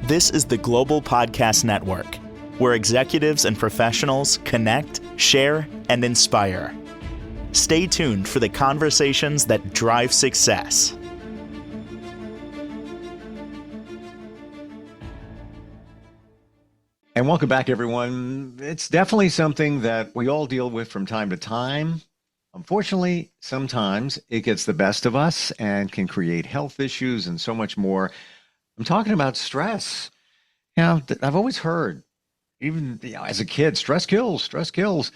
This is the Global Podcast Network, where executives and professionals connect, share, and inspire. Stay tuned for the conversations that drive success. And welcome back, everyone. It's definitely something that we all deal with from time to time. Unfortunately, sometimes it gets the best of us and can create health issues and so much more. I'm talking about stress. I've always heard, even as a kid, stress kills, stress kills.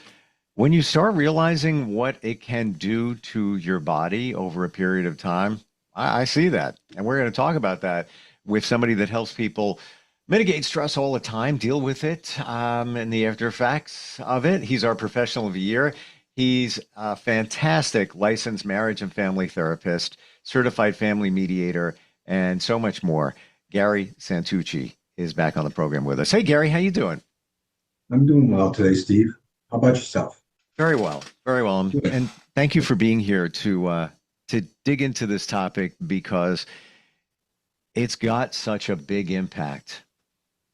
When you start realizing what it can do to your body over a period of time, I see that. And we're going to talk about that with somebody that helps people mitigate stress all the time, deal with it, and the after effects of it. He's our professional of the year. He's a fantastic licensed marriage and family therapist, certified family mediator, and so much more. Gary Santucci is back on the program with us. Hey, Gary, how you doing? I'm doing well today, Steve. How about yourself? Very well, very well. And thank you for being here to dig into this topic, because it's got such a big impact,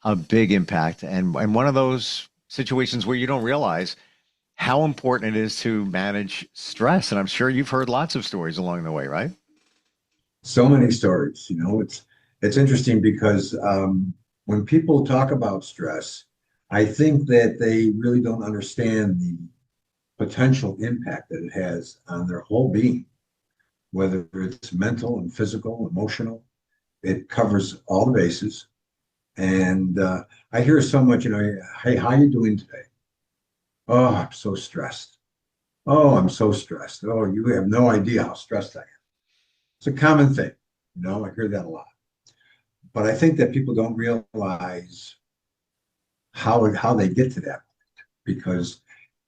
and one of those situations where you don't realize how important it is to manage stress. And I'm sure you've heard lots of stories along the way, right? So many stories. It's interesting because when people talk about stress, I think that they really don't understand the potential impact that it has on their whole being, whether it's mental and physical, emotional. It covers all the bases. And I hear so much, hey, how you doing today? Oh, I'm so stressed. Oh, I'm so stressed. Oh, you have no idea how stressed I am. It's a common thing. I hear that a lot. But I think that people don't realize how they get to that point, because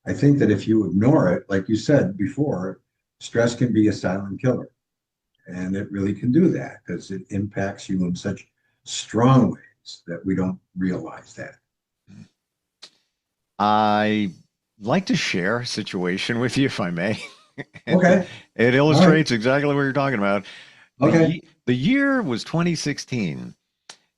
I think that if you ignore it, like you said before, stress can be a silent killer. And it really can do that because it impacts you in such strong ways that we don't realize that. I like to share a situation with you, if I may. Okay. It illustrates exactly what you're talking about. Okay. The year was 2016,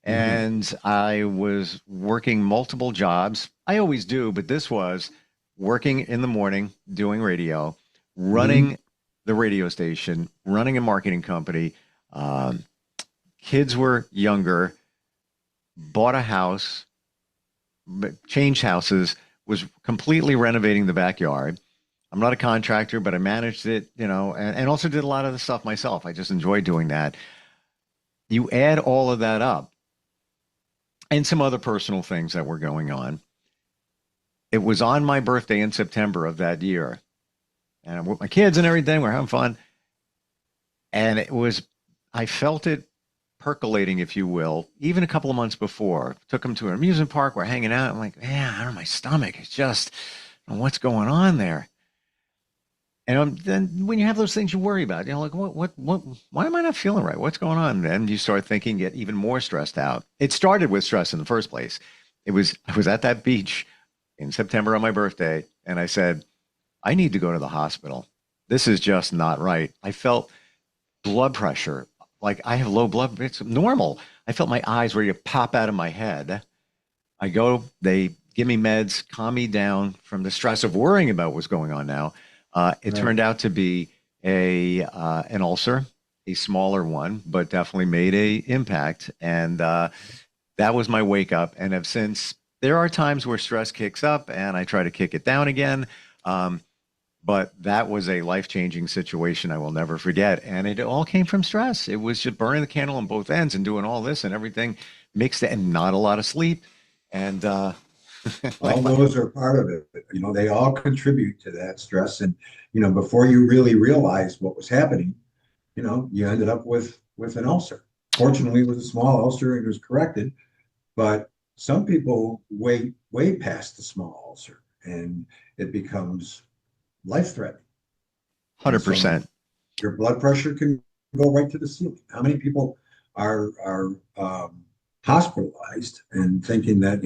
and I was working multiple jobs. I always do, but this was working in the morning, doing radio, running the radio station, running a marketing company. Kids were younger, bought a house, changed houses, was completely renovating the backyard. I'm not a contractor, but I managed it, and also did a lot of the stuff myself. I just enjoyed doing that. You add all of that up and some other personal things that were going on. It was on my birthday in September of that year. And I'm with my kids and everything. We're having fun. And I felt it percolating, if you will, even a couple of months before. Took them to an amusement park. We're hanging out. I'm like, man, I don't know, my stomach. It's just, what's going on there? And then when you have those things you worry about, like, why am I not feeling right? What's going on? And you start thinking, get even more stressed out. It started with stress in the first place. I was at that beach in September on my birthday, and I said, I need to go to the hospital. This is just not right. I felt blood pressure. Like I have low blood, it's normal. I felt my eyes ready to pop out of my head. I go, they give me meds, calm me down from the stress of worrying about what's going on now. It turned out to be an ulcer, a smaller one, but definitely made an impact. And that was my wake up. And ever since, there are times where stress kicks up and I try to kick it down again. But that was a life-changing situation I will never forget. And it all came from stress. It was just burning the candle on both ends and doing all this and everything mixed and not a lot of sleep. And all those are part of it. They all contribute to that stress. And, before you really realized what was happening, you ended up with an ulcer. Fortunately, it was a small ulcer and it was corrected. But some people way past the small ulcer and it becomes life-threatening. 100%. Your blood pressure can go right to the ceiling. How many people are hospitalized and thinking that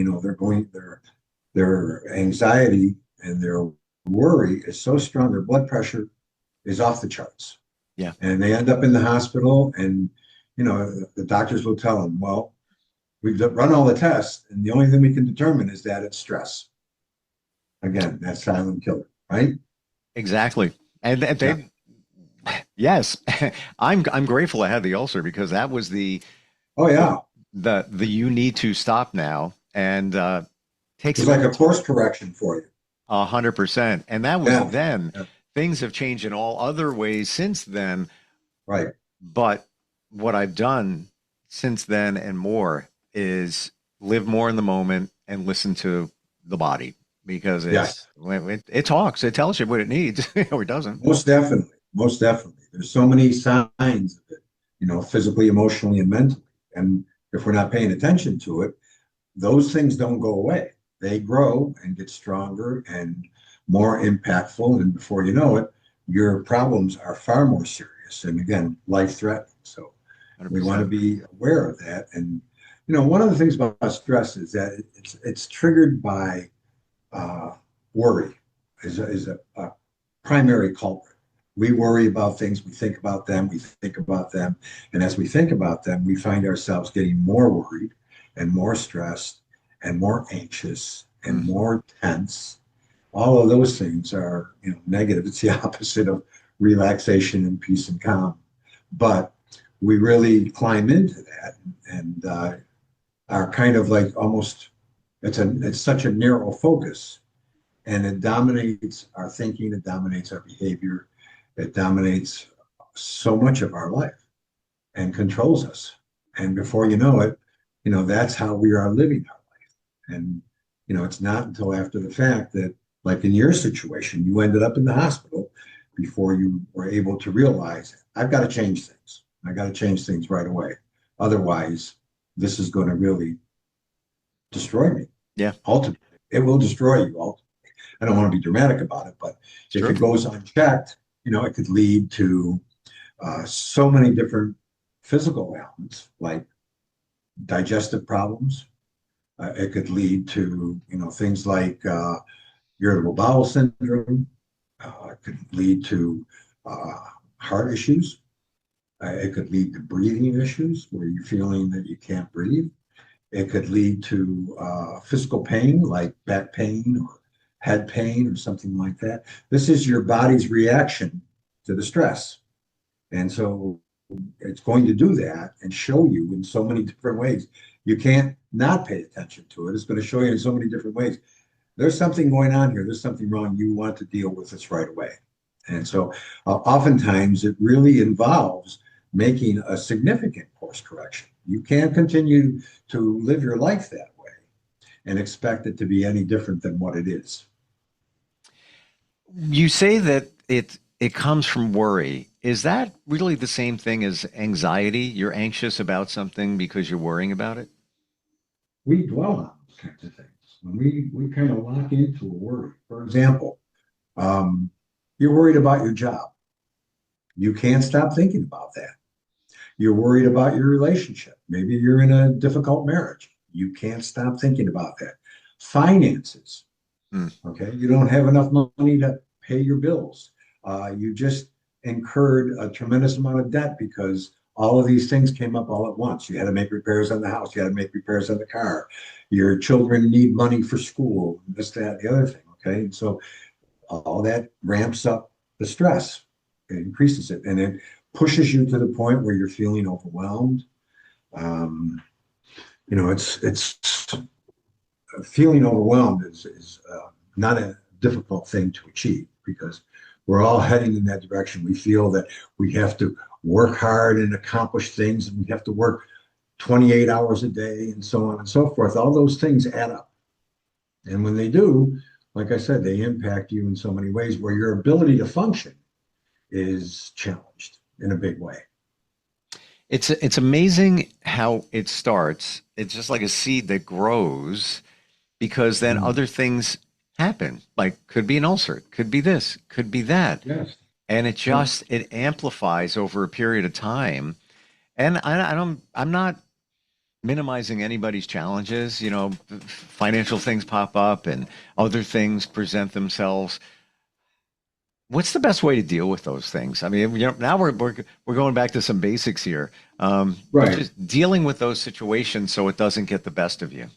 their anxiety and their worry is so strong, their blood pressure is off the charts. Yeah. And they end up in the hospital, and the doctors will tell them, well, We've run all the tests, and the only thing we can determine is that it's stress. Again, that's silent killer, right? Exactly. And Yeah. they, yes, I'm grateful I had the ulcer because that was Oh the yeah. the you need to stop now and It takes a was like little a course time. correction for you. 100%. And that was Yeah. then. Yeah. Things have changed in all other ways since then. Right. But what I've done since then and more is live more in the moment and listen to the body because Yes. it talks, it tells you what it needs or it doesn't. Most definitely. Most definitely. There's so many signs of it, physically, emotionally, and mentally. And if we're not paying attention to it, those things don't go away. They grow and get stronger and more impactful. And before you know it, your problems are far more serious and again, life threatening. So we want to 100%. be aware of that. And, one of the things about stress is that it's triggered by uh, worry is a primary culprit. We worry about things, we think about them, we think about them. And as we think about them, we find ourselves getting more worried and more stressed and more anxious and Mm, more tense. All of those things are, negative. It's the opposite of relaxation and peace and calm. But we really climb into that and are kind of like almost it's such a narrow focus and it dominates our thinking, it dominates our behavior, it dominates so much of our life and controls us. And before you know it, that's how we are living our life. And it's not until after the fact that, like in your situation, you ended up in the hospital before you were able to realize I've got to change things. I got to change things right away. Otherwise, this is going to really destroy me. yeah, Ultimately, it will destroy you. I don't want to be dramatic about it, but it's if true. it goes unchecked, it could lead to so many different physical ailments like digestive problems. It could lead to, things like irritable bowel syndrome. It could lead to uh, heart issues. It could lead to breathing issues where you're feeling that you can't breathe. It could lead to physical pain like back pain or head pain or something like that. This is your body's reaction to the stress. And so it's going to do that and show you in so many different ways. You can't not pay attention to it. It's going to show you in so many different ways. There's something going on here. There's something wrong. You want to deal with this right away. And so oftentimes it really involves making a significant course correction. You can't continue to live your life that way and expect it to be any different than what it is. You say that it comes from worry. Is that really the same thing as anxiety? You're anxious about something because you're worrying about it? We dwell on those kinds of things. When we kind of lock into a worry. For example, um, you're worried about your job. You can't stop thinking about that. You're worried about your relationship. Maybe you're in a difficult marriage. You can't stop thinking about that. Finances. Hmm. Okay. You don't have enough money to pay your bills. You just incurred a tremendous amount of debt because all of these things came up all at once. You had to make repairs on the house. You had to make repairs on the car. Your children need money for school, this, that, the other thing. Okay. And so all that ramps up the stress. It increases it and it pushes you to the point where you're feeling overwhelmed. Um, it's feeling overwhelmed is not a difficult thing to achieve because we're all heading in that direction. We feel that we have to work hard and accomplish things, and we have to work 28 hours a day, and so on and so forth. All those things add up. And when they do, like I said, they impact you in so many ways where your ability to function is challenged in a big way. It's amazing how it starts. It's just like a seed that grows because then Mm. other things happen. Like could be an ulcer, could be this, could be that. Yes. And Yeah. it amplifies over a period of time. And I'm not minimizing anybody's challenges. Financial things pop up and other things present themselves. What's the best way to deal with those things? I mean, now we're going back to some basics here, but Right. just dealing with those situations so it doesn't get the best of you.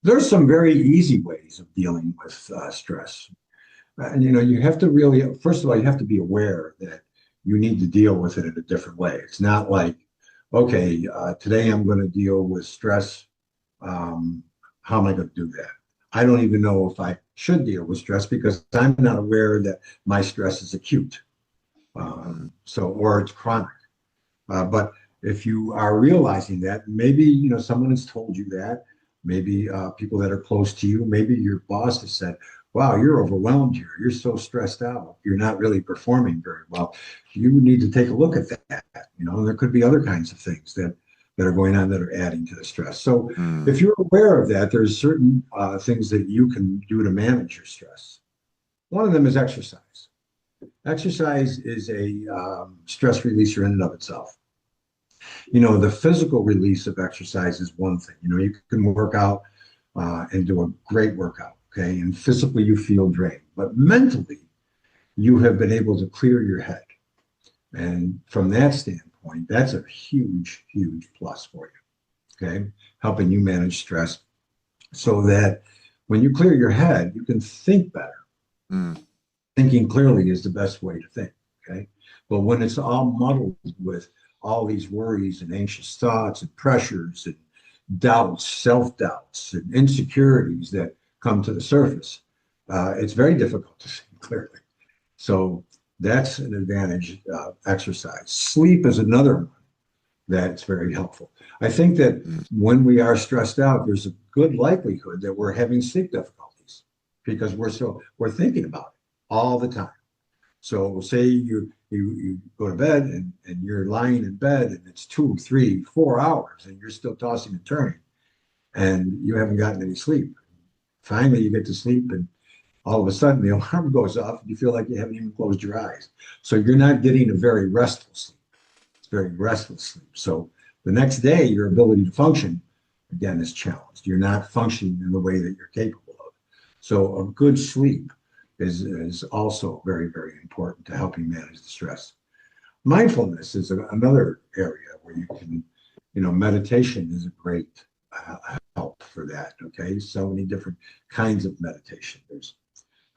There's some very easy ways of dealing with stress. And you have to really, first of all, you have to be aware that you need to deal with it in a different way. It's not like, okay, today I'm going to deal with stress. Um, how am I going to do that? I don't even know if I should deal with stress because I'm not aware that my stress is acute. Mm, Or it's chronic. But if you are realizing that, maybe someone has told you that, maybe people that are close to you, maybe your boss has said, "Wow, you're overwhelmed here. You're so stressed out. You're not really performing very well. You need to take a look at that." And there could be other kinds of things that are going on that are adding to the stress. So mm, if you're aware of that, there's certain things that you can do to manage your stress. One of them is exercise. Exercise is a stress releaser in and of itself. The physical release of exercise is one thing. You can work out and do a great workout, okay? And physically you feel drained, but mentally you have been able to clear your head. And from that standpoint, that's a huge, huge plus for you, okay? Helping you manage stress so that when you clear your head, you can think better. mm. Thinking clearly is the best way to think, okay? But when it's all muddled with all these worries and anxious thoughts and pressures and doubts, self-doubts and insecurities that come to the surface, it's very difficult to see clearly. So that's an advantage of exercise. Sleep is another one that's very helpful. I think that Mm. when we are stressed out, there's a good likelihood that we're having sleep difficulties because we're thinking about it all the time. So say you go to bed and you're lying in bed and it's 2, 3, 4 hours and you're still tossing and turning and you haven't gotten any sleep. Finally, you get to sleep and all of a sudden the alarm goes off and you feel like you haven't even closed your eyes. So you're not getting a very restful sleep. It's very restless sleep. So the next day, your ability to function again is challenged. You're not functioning in the way that you're capable of. So a good sleep is also very, very important to helping manage the stress. Mindfulness is another area where you can, meditation is a great help for that. Okay, so many different kinds of meditation.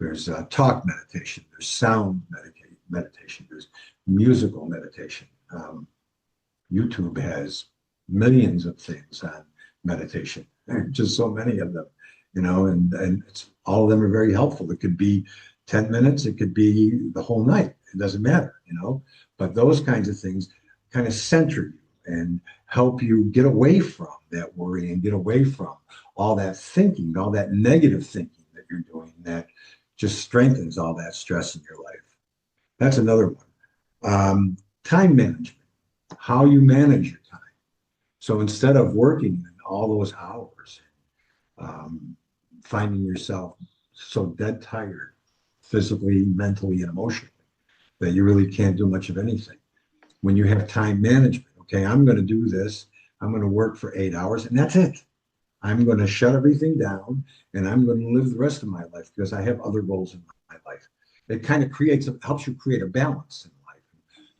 There's talk meditation. There's sound meditation. There's musical meditation. YouTube has millions of things on meditation. There are just so many of them, and it's all of them are very helpful. It could be 10 minutes, it could be the whole night. It doesn't matter. But those kinds of things kind of center you and help you get away from that worry and get away from all that thinking, all that negative thinking that you're doing that just strengthens all that stress in your life. That's another one. Time management, how you manage your time. So instead of working all those hours, um, finding yourself so dead tired, physically, mentally, and emotionally, that you really can't do much of anything. When you have time management, okay, I'm going to do this. I'm going to work for 8 hours, and that's it. I'm going to shut everything down, and I'm going to live the rest of my life because I have other goals in my life. It kind of helps you create a balance in life.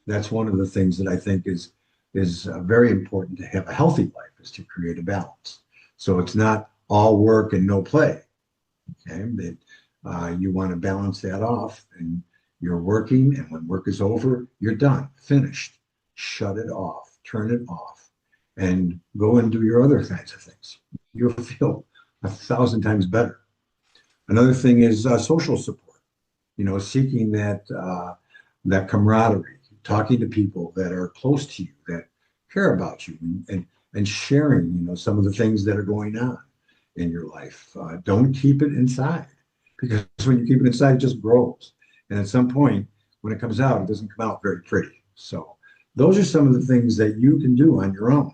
That's one of the things that I think is very important to have a healthy life is to create a balance. So it's not all work and no play. Okay, that you want to balance that off, and you're working, and when work is over, you're done, finished. Shut it off, turn it off, and go and do your other kinds of things. You'll feel 1,000 times better. Another thing is social support. Seeking that camaraderie, talking to people that are close to you, that care about you, and sharing, some of the things that are going on in your life. Don't keep it inside because when you keep it inside, it just grows. And at some point, when it comes out, it doesn't come out very pretty. So those are some of the things that you can do on your own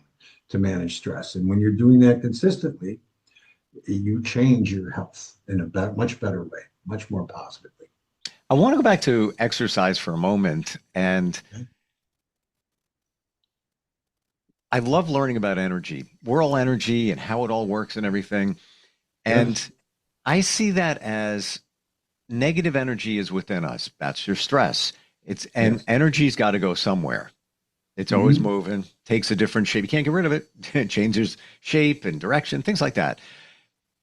to manage stress. And when you're doing that consistently, you change your health in a much better way, much more positively. I want to go back to exercise for a moment. And Okay. I love learning about energy, world energy, and how it all works and everything. And Yes. I see that as negative energy is within us. That's your stress. And Yes. energy's got to go somewhere. It's always Mhm. moving, takes a different shape. You can't get rid of it. It changes shape and direction, things like that.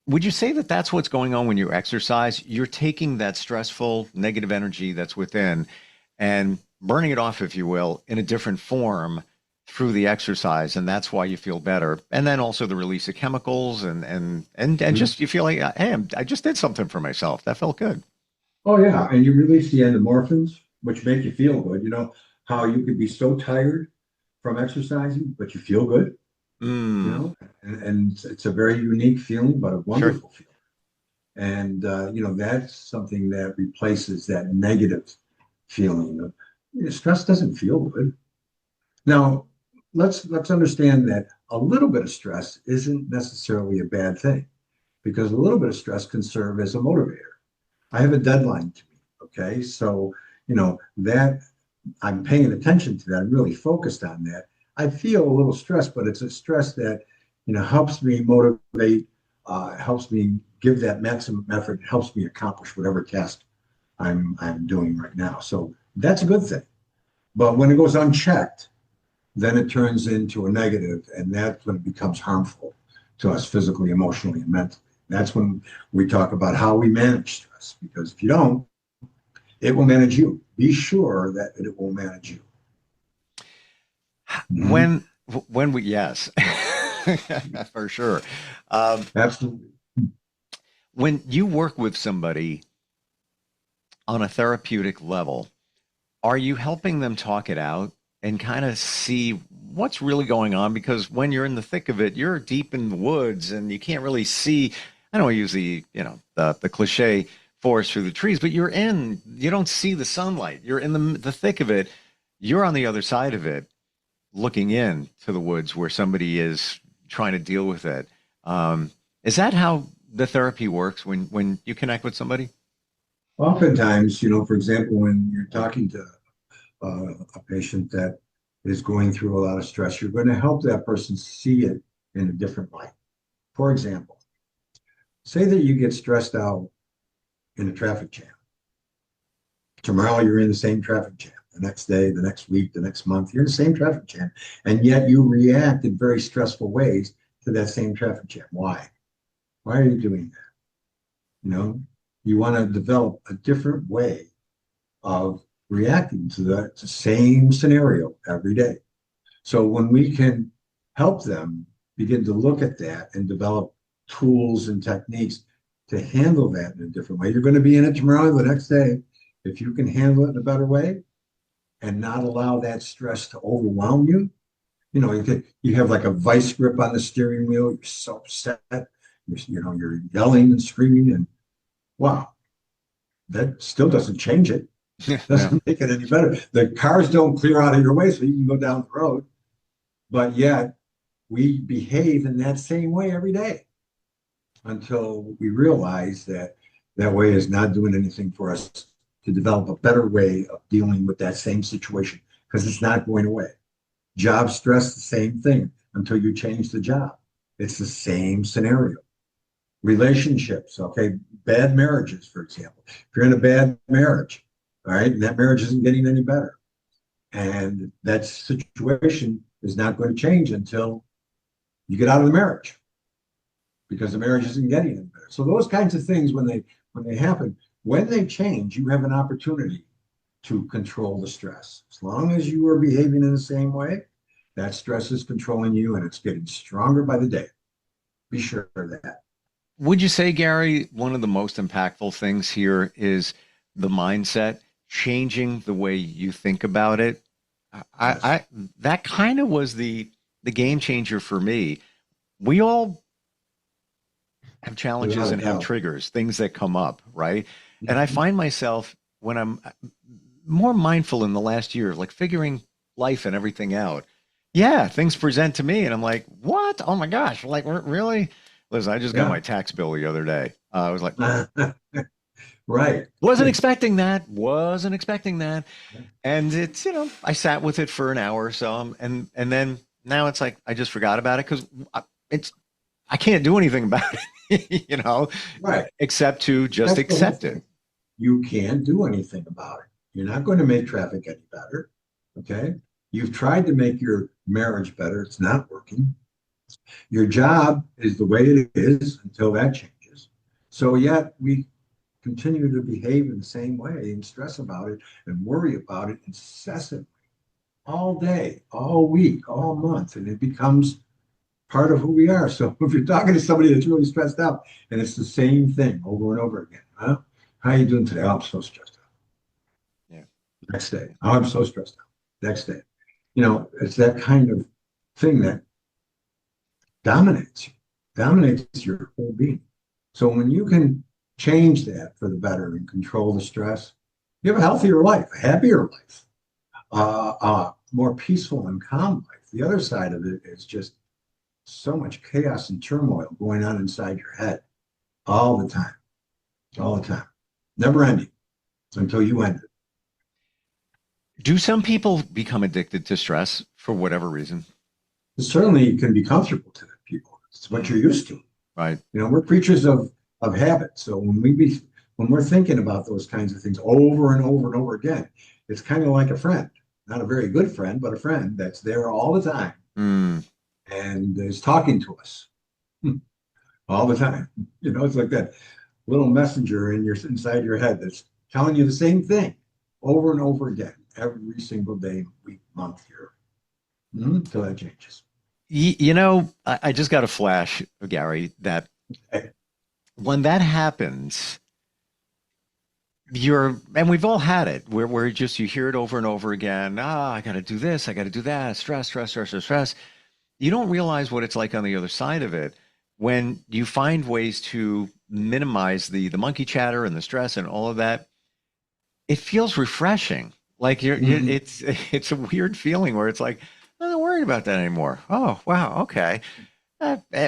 Would you say that that's what's going on when you exercise? You're taking that stressful negative energy that's within and burning it off, if you will, in a different form through the exercise, and that's why you feel better. And then also the release of chemicals and Mhm. just you feel like, hey, I just did something for myself. That felt good. Oh yeah, and you release the endorphins, which make you feel good. You know how you could be so tired from exercising, but you feel good, you Mm, know, and it's a very unique feeling, but a sure. wonderful feeling. And that's something that replaces that negative feeling of stress doesn't feel good. Now, let's understand that a little bit of stress isn't necessarily a bad thing because a little bit of stress can serve as a motivator. I have a deadline to meet, okay? So, that I'm paying attention to that. I'm really focused on that. I feel a little stressed, but it's a stress that, helps me motivate, helps me give that maximum effort, helps me accomplish whatever task I'm doing right now. So that's a good thing. But when it goes unchecked, then it turns into a negative, and that's when it becomes harmful to us physically, emotionally, and mentally. That's when we talk about how we manage stress, because if you don't, it will manage you. Be sure that it will manage you. Mhm. When we, yes, for sure. Um, Absolutely. when you work with somebody on a therapeutic level, are you helping them talk it out and kind of see what's really going on? Because when you're in the thick of it, you're deep in the woods and you can't really see. I don't use the cliche forest through the trees, but you don't see the sunlight. You're in the thick of it. You're on the other side of it, looking in to the woods where somebody is trying to deal with it. Is that how the therapy works when you connect with somebody? Oftentimes, for example, when you're talking to a patient that is going through a lot of stress, you're going to help that person see it in a different light. For example, say that you get stressed out in a traffic jam. Tomorrow you're in the same traffic jam. The next day, the next week, the next month, you're in the same traffic jam. And yet you react in very stressful ways to that same traffic jam. Why? Why are you doing that? You know, you want to develop a different way of reacting to the same scenario every day. So when we can help them begin to look at that and develop tools and techniques to handle that in a different way, you're going to be in it tomorrow, the next day. If you can handle it in a better way and not allow that stress to overwhelm you, you have like a vice grip on the steering wheel. You're so upset. You're yelling and screaming, and wow, that still doesn't change it. No. Doesn't make it any better. The cars don't clear out of your way so you can go down the road, but yet we behave in that same way every day until we realize that that way is not doing anything for us to develop a better way of dealing with that same situation because it's not going away. Job stress, the same thing until you change the job. It's the same scenario. Relationships, okay, bad marriages, for example. If you're in a bad marriage, all right, and that marriage isn't getting any better, and that situation is not going to change until you get out of the marriage because the marriage isn't getting any better. So those kinds of things, when they happen, when they change, you have an opportunity to control the stress. As long as you are behaving in the same way, that stress is controlling you and it's getting stronger by the day. Be sure of that. Would you say, Gary, one of the most impactful things here is the mindset, changing the way you think about it? Yes. I that kind of was the game changer for me. We all have challenges Without a and have doubt. triggers, things that come up, right? And I Mhm. find myself when I'm more mindful in the last year, like figuring life and everything out. Yeah, things present to me, and I'm like, "What? Oh my gosh! Like, really?" Listen, I just got my Yeah. tax bill the other day. I was like, Right. wasn't expecting that. Wasn't expecting that. And it's, I sat with it for an hour or so, and then now it's like I just forgot about it because it's I can't do anything about it, Right. except to just That's the whole accept it. thing. you can't do anything about it. You're not going to make traffic any better. Okay. You've tried to make your marriage better. It's not working. Your job is the way it is until that changes. So yet we continue to behave in the same way and stress about it and worry about it incessantly all day, all week, all month. And it becomes part of who we are. So if you're talking to somebody that's really stressed out and it's the same thing over and over again, huh? How are you doing today? Oh, I'm so stressed out. Yeah. Next day. Oh, I'm so stressed out. Next day. It's that kind of thing that dominates your whole being. So when you can change that for the better and control the stress, you have a healthier life, a happier life, more peaceful and calm life. The other side of it is just so much chaos and turmoil going on inside your head all the time, never ending until you end it. Do some people become addicted to stress for whatever reason? It certainly can be comfortable to people. It's what you're used to. Right. We're creatures of habit. So when we're thinking about those kinds of things over and over and over again, it's kind of like a friend, not a very good friend, but a friend that's there all the time and is talking to us all the time. It's like that little messenger inside your head that's telling you the same thing over and over again every single day, week, month, year, until that changes. I just got a flash, Gary, that when that happens, and we've all had it, where you hear it over and over again. I got to do this, I got to do that, stress. You don't realize what it's like on the other side of it when you find ways to minimize the monkey chatter and the stress and all of that. It feels refreshing. Like it's a weird feeling where it's like, I'm not worried about that anymore. Oh, wow. Okay.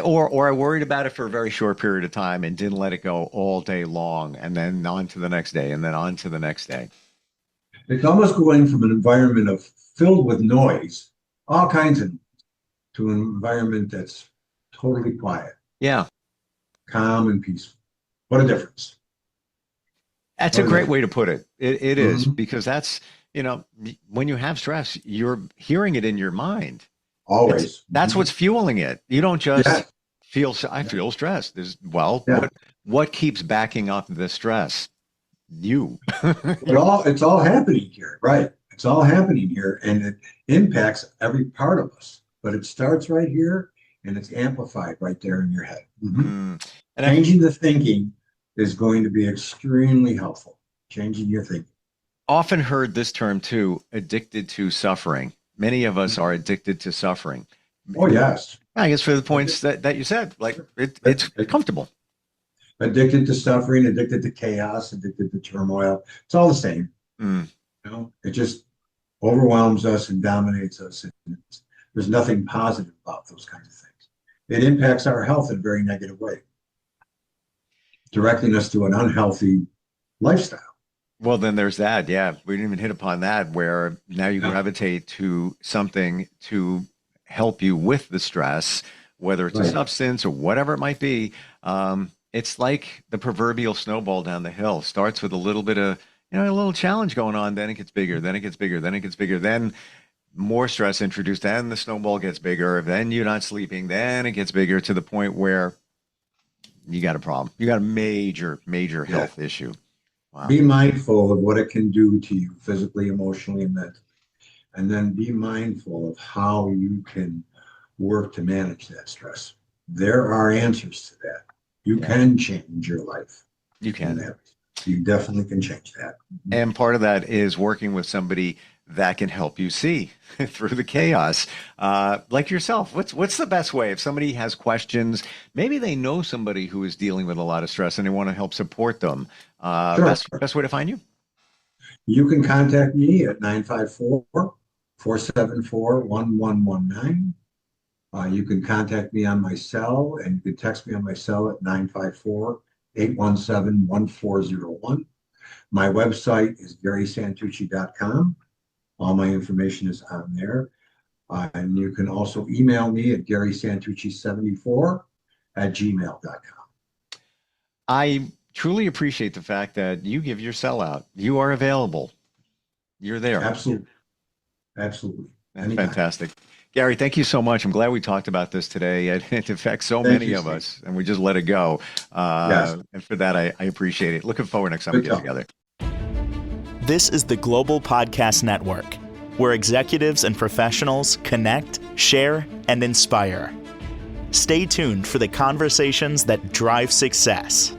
Or I worried about it for a very short period of time and didn't let it go all day long, and then on to the next day, and then on to the next day. It's almost going from an environment filled with noise, all kinds of, to an environment that's totally quiet. Yeah. Calm and peaceful. What a difference. That's a great way to put it. It is, Mm-hmm. because that's, when you have stress, you're hearing it in your mind. Always. That's what's fueling it. You don't just I Yeah. feel stressed. Yeah. What keeps backing up the stress? You. It's all happening here, right? It's all happening here, and it impacts every part of us. But it starts right here, and it's amplified right there in your head. And Changing the thinking is going to be extremely helpful. Changing your thinking. Often heard this term too, addicted to suffering. Many of us are addicted to suffering. Oh, yes. I guess for the points that you said, like it's comfortable. Addicted to suffering, addicted to chaos, addicted to turmoil. It's all the same. It just overwhelms us and dominates us. And there's nothing positive about those kinds of things. It impacts our health in a very negative way, directing us to an unhealthy lifestyle. Well, then there's that. Yeah, we didn't even hit upon that, where now you gravitate to something to help you with the stress, whether it's a substance or whatever it might be. It's like the proverbial snowball down the hill. Starts with a little bit of, a little challenge going on, then it gets bigger, then it gets bigger, then it gets bigger, then more stress introduced, then the snowball gets bigger, then you're not sleeping, then it gets bigger to the point where you got a problem. You got a major health issue. Wow. Be mindful of what it can do to you physically, emotionally, and mentally. And then be mindful of how you can work to manage that stress. There are answers to that. You can change your life. You can. You definitely can change that. And part of that is working with somebody that can help you see through the chaos, like yourself. What's the best way if somebody has questions? Maybe they know somebody who is dealing with a lot of stress and they want to help support them. Sure. Best way to find you? You can contact me at 954-474-1119. You can contact me on my cell, and you can text me on my cell at 954-817-1401. My website is GarySantucci.com. All my information is on there. And you can also email me at GarySantucci74 at gmail.com. I truly appreciate the fact that you give your cell out. You are available. You're there. Absolutely. Absolutely. That's Anytime. fantastic. Gary, thank you so much. I'm glad we talked about this today. It affects so Thank many you, of Steve. us, and we just let it go. Yes. And for that, I appreciate it. Looking forward next time we Good get talk. together. This is the Global Podcast Network, where executives and professionals connect, share, and inspire. Stay tuned for the conversations that drive success.